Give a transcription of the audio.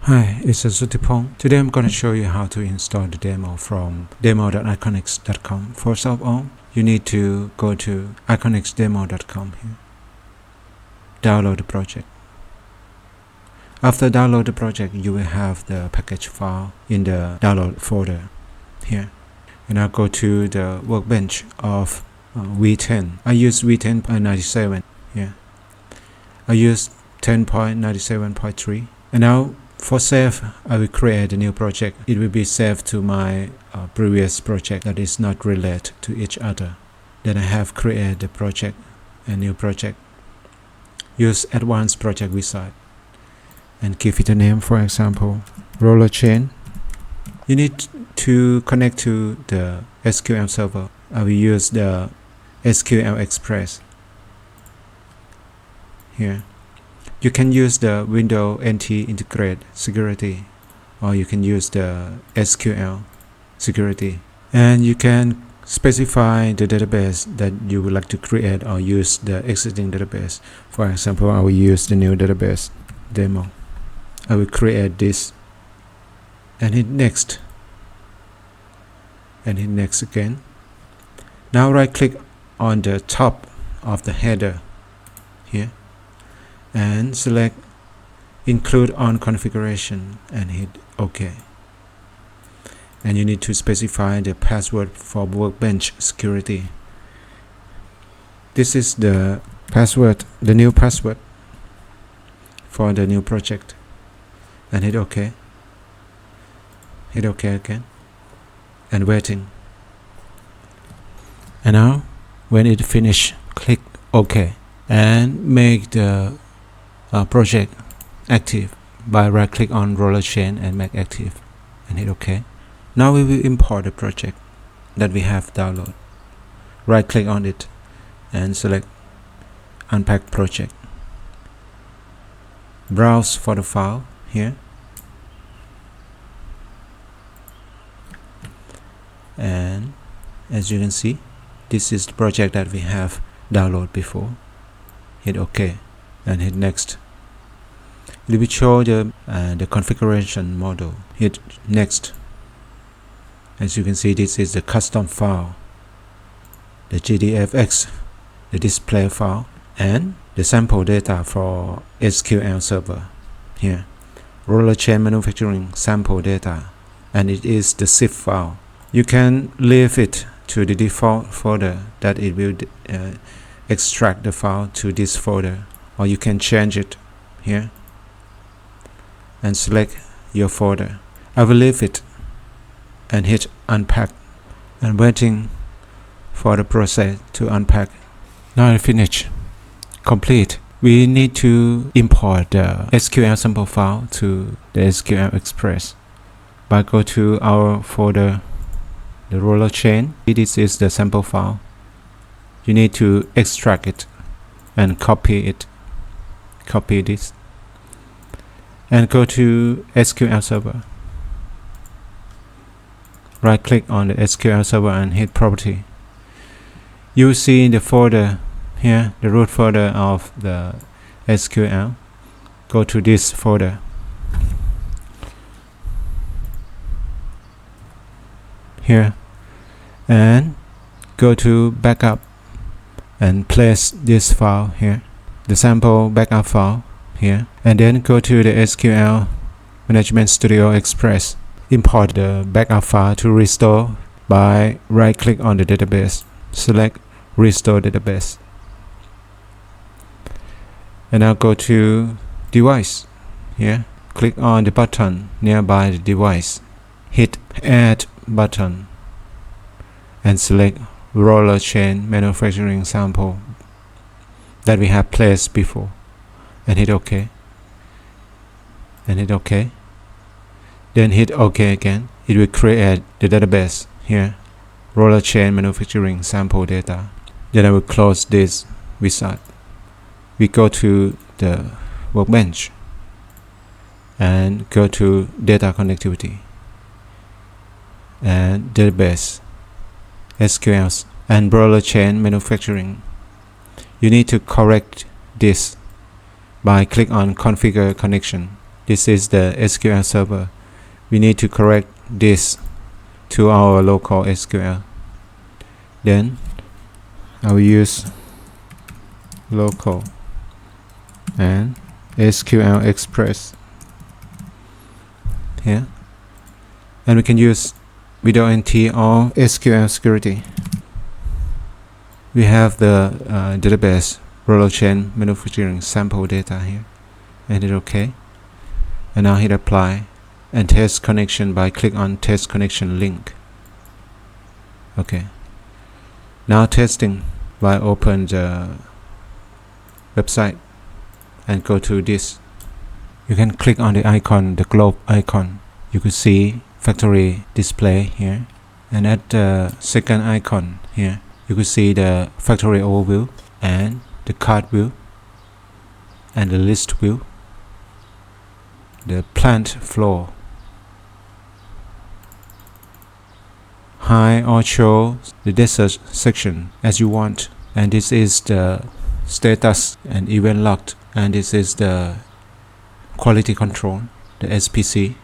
Hi, it's Sutipong. Today I'm going to show you how to install the demo from demo.iconics.com. First of all, you need to go to iconicsdemo.com here. Download the project. After download the project, you will have the package file in the download folder here. And I'll go to the workbench of V10. I use V10.97 here. I use 10.97.3. And now for save, I will create a new project. It will be saved to my previous project that is not related to each other. Then I have created the project, a new project. Use advanced project wizard and give it a name, for example, roller chain. You need to connect to the SQL server. I will use the SQL Express here. You can use the Windows NT Integrate Security, or you can use the SQL Security. And you can specify the database that you would like to create or use the existing database. For example, I will use the new database demo. I will create this and hit next and hit next again. Now right click on the top of the header here and select include on configuration and hit OK. And you need to specify the password for workbench security. This is the password, the new password for the new project, and hit OK. Hit OK again and waiting. And now when it finishes, click OK and make the project active by right click on roller chain and make active and hit OK. Now we will import the project that we have downloaded. Right click on it and select unpack project. Browse for the file here and as you can see, this is the project that we have downloaded before. Hit OK and hit next. It will show the configuration model. Hit next. As you can see, this is the custom file, the GDFX, the display file, and the sample data for SQL server here. Roller chain manufacturing sample data, and it is the zip file. You can leave it to the default folder that it will extract the file to this folder, or you can change it here and select your folder. I will leave it and hit unpack and waiting for the process to unpack. Now I finish complete. We need to import the SQL sample file to the SQL Express by go to our folder, the roller chain. This is the sample file. You need to extract it and copy it. Copy this and go to SQL server. Right click on the SQL server and hit property. You will see the folder here, the root folder of the SQL. Go to this folder. Here and go to backup and place this file here, the sample backup file here, and then go to the SQL Management Studio Express. Import the backup file to restore by right click on the database, select restore database, and now go to device here, click on the button nearby the device, hit add button and select roller chain manufacturing sample that we have placed before and hit OK and hit OK. Then hit OK again. It will create the database here, roller chain manufacturing sample data. Then I will close this wizard. We go to the workbench and go to data connectivity and database, SQLs, and roller chain manufacturing. You need to correct this by click on configure connection This is the SQL server. We need to correct this to our local SQL. Then I will use local and SQL Express here, and we can use without NT or SQL security. We have the database roller chain manufacturing sample data here, and hit OK, and now hit apply and test connection by click on test connection link. Okay, now testing by open the website and go to this. You can click on the icon, the globe icon. You could see factory display here, and at the second icon here you could see the factory overview and the card view and the list view, the plant floor. Hide or show the desert section as you want, and this is the status and event logged, and this is the quality control, the SPC.